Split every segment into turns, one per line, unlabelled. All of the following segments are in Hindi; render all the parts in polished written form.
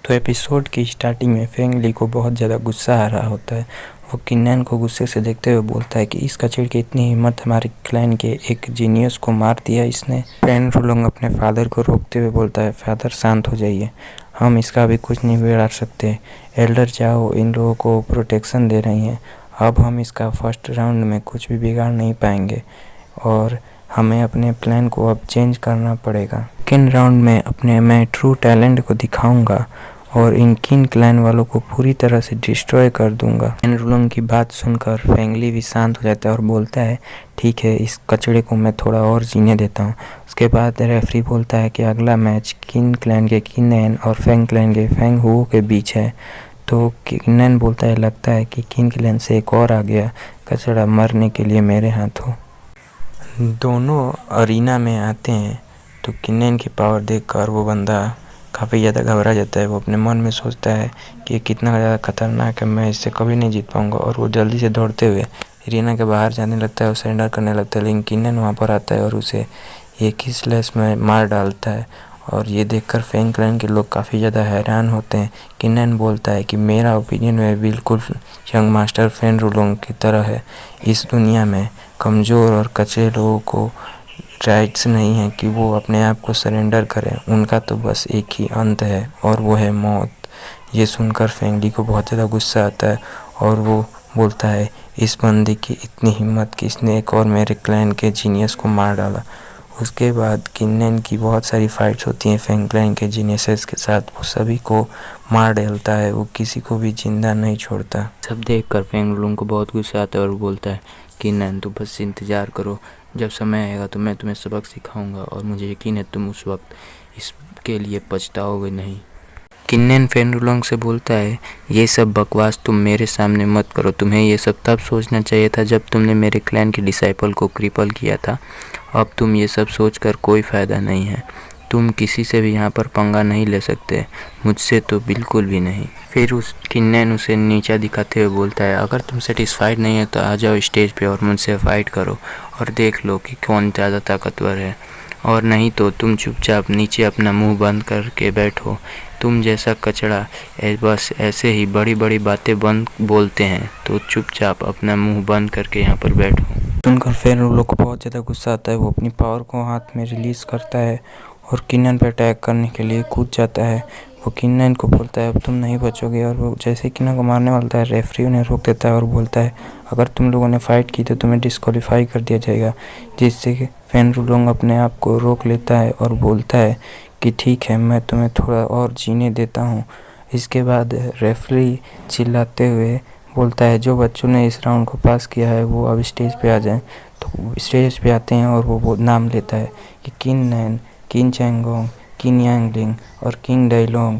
तो एपिसोड की स्टार्टिंग में फेंग ली को बहुत ज़्यादा गुस्सा आ रहा होता है। वो किन्नैन को गुस्से से देखते हुए बोलता है कि इस कचड़े की इतनी हिम्मत, हमारे क्लैन के एक जीनियस को मार दिया इसने। फैन रूलोंग अपने फादर को रोकते हुए बोलता है, फादर शांत हो जाइए, हम इसका भी कुछ नहीं बिगाड़ सकते। एल्डर चाहो इन लोगों को प्रोटेक्शन दे रही हैं, अब हम इसका फर्स्ट राउंड में कुछ भी बिगाड़ नहीं पाएंगे और हमें अपने प्लान को अब चेंज करना पड़ेगा। सेकेंड राउंड में मैं ट्रू टैलेंट को दिखाऊंगा और इन किन क्लैन वालों को पूरी तरह से डिस्ट्रॉय कर दूंगा। फैन रूलोंग की बात सुनकर फेंगली भी शांत हो जाता है और बोलता है, ठीक है, इस कचड़े को मैं थोड़ा और जीने देता हूँ। उसके बाद रेफरी बोलता है कि अगला मैच किन क्लैन के किन्नैन और फेंग क्लैन के फेंग हुओ के बीच है। तो किन्नैन बोलता है, लगता है कि किन क्लैन से एक और आ गया कचड़ा मरने के लिए मेरे हाथों। दोनों अरीना में आते हैं तो किन्नैन की पावर देखकर वो बंदा काफ़ी ज़्यादा घबरा जाता है। वो अपने मन में सोचता है कि ये कितना ज़्यादा खतरनाक है, मैं इससे कभी नहीं जीत पाऊँगा। और वो जल्दी से दौड़ते हुए अरीना के बाहर जाने लगता है और सरेंडर करने लगता है। लेकिन किन्नैन वहाँ पर आता है और उसे एक ही स्लैश में मार डालता है। और ये देखकर फेंग क्लैन के लोग काफ़ी ज़्यादा हैरान होते हैं। किन्नैन बोलता है कि मेरा ओपिनियन में बिल्कुल यंग मास्टर फैन रूलोंग की तरह है। इस दुनिया में कमज़ोर और कच्चे लोगों को राइट्स नहीं है कि वो अपने आप को सरेंडर करें, उनका तो बस एक ही अंत है और वो है मौत। ये सुनकर फेंगली को बहुत ज़्यादा गुस्सा आता है और वो बोलता है, इस बंदे की इतनी हिम्मत कि इसने एक और मेरे क्लैन के जीनियस को मार डाला। उसके बाद किन्नैन की बहुत सारी फाइट्स होती हैं फेंग क्लैन के जीनियसेस के साथ। वो सभी को मार डालता है, वो किसी को भी जिंदा नहीं छोड़ता। सब देखकर फेंग रूलोंग को बहुत गुस्सा आता है और बोलता है, किन्नैन तुम बस इंतज़ार करो, जब समय आएगा तो मैं तुम्हें सबक सिखाऊंगा और मुझे यकीन है तुम उस वक्त इसके लिए पछताओगे नहीं। किन्नैन फैन रूलोंग से बोलता है, ये सब बकवास तुम मेरे सामने मत करो, तुम्हें ये सब तब सोचना चाहिए था जब तुमने मेरे क्लैन के डिसाइपल को क्रिपल किया था। अब तुम ये सब सोचकर कोई फ़ायदा नहीं है, तुम किसी से भी यहाँ पर पंगा नहीं ले सकते, मुझसे तो बिल्कुल भी नहीं। फिर उस किन्नैन उसे नीचा दिखाते हुए बोलता है, अगर तुम सेटिस्फाइड नहीं है तो आ जाओ स्टेज पे और मुझसे फाइट करो और देख लो कि कौन ज़्यादा ताकतवर है, और नहीं तो तुम चुपचाप नीचे अपना मुंह बंद करके बैठो। तुम जैसा कचड़ा बस ऐसे ही बड़ी बड़ी बातें बंद बोलते हैं, तो चुपचाप अपना मुंह बंद करके यहाँ पर बैठो। सुनकर फैन रूलोंग को बहुत ज़्यादा गुस्सा आता है। वो अपनी पावर को हाथ में रिलीज़ करता है और किन्नैन पर अटैक करने के लिए कूद जाता है। वो किन्नैन को बोलता है, अब तुम नहीं बचोगे। और वो जैसे किन्नैन को मारने वाला है, रेफरी उन्हें रोक देता है और बोलता है, अगर तुम लोगों ने फाइट की तो तुम्हें डिस्क्वालीफाई कर दिया जाएगा। जिससे कि फैन रूलोंग अपने आप को रोक लेता है और बोलता है कि ठीक है, मैं तुम्हें थोड़ा और जीने देता हूँ। इसके बाद रेफरी चिल्लाते हुए बोलता है, जो बच्चों ने इस राउंड को पास किया है वो अब स्टेज पे आ जाएं। तो स्टेज पे आते हैं और वो नाम लेता है कि किन्नैन, किन चैंगोंग, किन यांगलिंग और किंग डाइलोंग,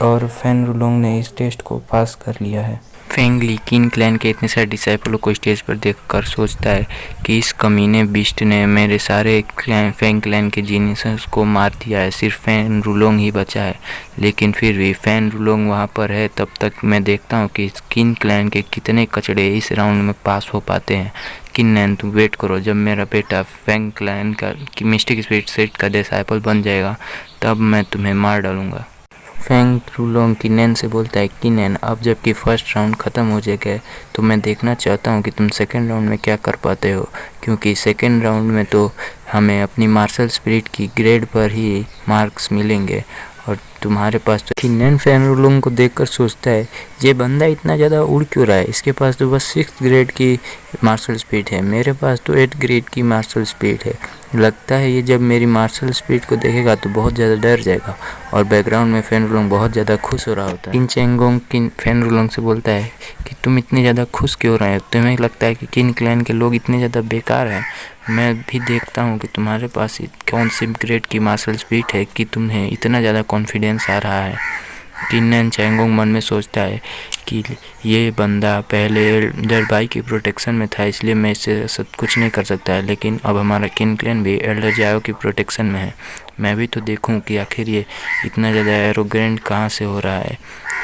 और फैन रूलोंग ने इस टेस्ट को पास कर लिया है। फेंग ली किन क्लैन के इतने सारे डिसाइपलों को स्टेज पर देखकर सोचता है कि इस कमीने बिस्ट ने मेरे सारे फेंग क्लैन के जीनियस को मार दिया है, सिर्फ फैन रूलोंग ही बचा है। लेकिन फिर भी फैन रूलोंग वहाँ पर है, तब तक मैं देखता हूँ कि किन क्लैन के कितने कचड़े इस राउंड में पास हो पाते हैं। किन्नैन तुम वेट करो, जब मेरा बेटा फेंग क्लैन का मिस्टिक स्पिरिट सेट का डिसाइपल बन जाएगा तब मैं तुम्हें मार डालूंगा। फेंग रूलोंग किन्नैन से बोलता है, किन्नैन अब जबकि फर्स्ट राउंड ख़त्म हो जाएगा तो मैं देखना चाहता हूँ कि तुम सेकंड राउंड में क्या कर पाते हो, क्योंकि सेकंड राउंड में तो हमें अपनी मार्शल स्पिरिट की ग्रेड पर ही मार्क्स मिलेंगे और तुम्हारे पास तो। किन्नैन फैन रूलोंग को देखकर सोचता है, ये बंदा इतना ज़्यादा उड़ क्यों रहा है, इसके पास तो बस 6th ग्रेड की मार्शल स्पीड है, मेरे पास तो 8th ग्रेड की मार्शल स्पीड है। लगता है ये जब मेरी मार्शल स्पीड को देखेगा तो बहुत ज़्यादा डर जाएगा। और बैकग्राउंड में फैन रूलोंग बहुत ज़्यादा खुश हो रहा होता है। किन चैंगोंग फैन रूलोंग से बोलता है कि तुम इतने ज़्यादा खुश क्यों रहे हो, तुम्हें लगता है कि किन क्लैन के लोग इतने ज़्यादा बेकार हैं। मैं भी देखता हूँ कि तुम्हारे पास कौन सी ग्रेड की मार्शल स्पीड है कि तुम्हें इतना ज़्यादा कॉन्फिडेंस आ रहा है। किन्नैन चैंगोंग मन में सोचता है कि ये बंदा पहले एल्डर बाई की प्रोटेक्शन में था, इसलिए मैं इससे सब कुछ नहीं कर सकता है, लेकिन अब हमारा किन क्लैन भी एल्डर जाओ की प्रोटेक्शन में है। मैं भी तो देखूं कि आखिर ये इतना ज़्यादा एरोगेंट कहाँ से हो रहा है,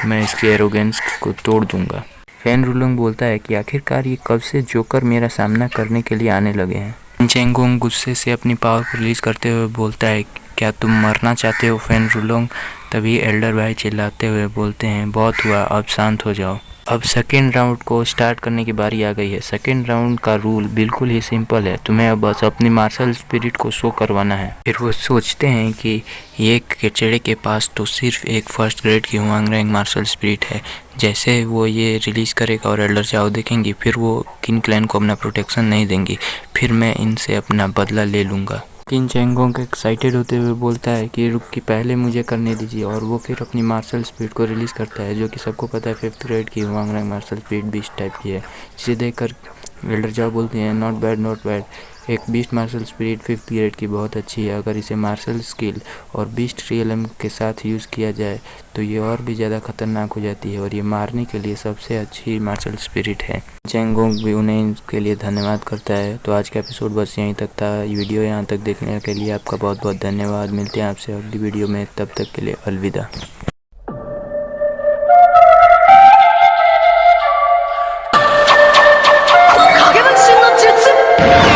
मैं इसकी एरोगेंस को तोड़ दूंगा। फैन रूलोंग बोलता है कि आखिरकार ये कब से जोकर मेरा सामना करने के लिए आने लगे हैं। चैंगोंग गुस्से से अपनी पावर को रिलीज करते हुए बोलता है, क्या तुम मरना चाहते हो फैन रूलोंग। तभी एल्डर भाई चिल्लाते हुए बोलते हैं, बहुत हुआ, अब शांत हो जाओ। अब सेकेंड राउंड को स्टार्ट करने की बारी आ गई है। सेकेंड राउंड का रूल बिल्कुल ही सिंपल है, तुम्हें अब बस अपनी मार्शल स्पिरिट को शो करवाना है। फिर वो सोचते हैं कि ये केचड़े के पास तो सिर्फ एक फर्स्ट ग्रेड की हुआंग रैंक मार्शल स्पिरिट है। जैसे वो ये रिलीज करेगा और एल्डर चाओ देखेंगी, फिर वो किन क्लैन को अपना प्रोटेक्शन नहीं देंगी, फिर मैं इनसे अपना बदला ले लूँगा। किन चेंगोंग एक्साइटेड होते हुए बोलता है कि रुक की पहले मुझे करने दीजिए, और वो फिर अपनी मार्शल स्पीड को रिलीज़ करता है, जो कि सबको पता है 5th ग्रेड की Huang rank martial speed beast type की है। जिसे देखकर एल्डर जाओ बोलते हैं, नॉट बैड नॉट बैड, एक beast martial spirit 5th grade की बहुत अच्छी है। अगर इसे मार्शल स्किल और बीस्ट रियलम के साथ यूज़ किया जाए तो ये और भी ज़्यादा खतरनाक हो जाती है, और ये मारने के लिए सबसे अच्छी मार्शल स्पिरिट है। चेंगोंग भी उन्हें इसके लिए धन्यवाद करता है। तो आज का एपिसोड बस यहीं तक था। वीडियो यहाँ तक देखने के लिए आपका बहुत बहुत धन्यवाद। मिलते हैं आपसे अगली वीडियो में, तब तक के लिए अलविदा।
影分身の術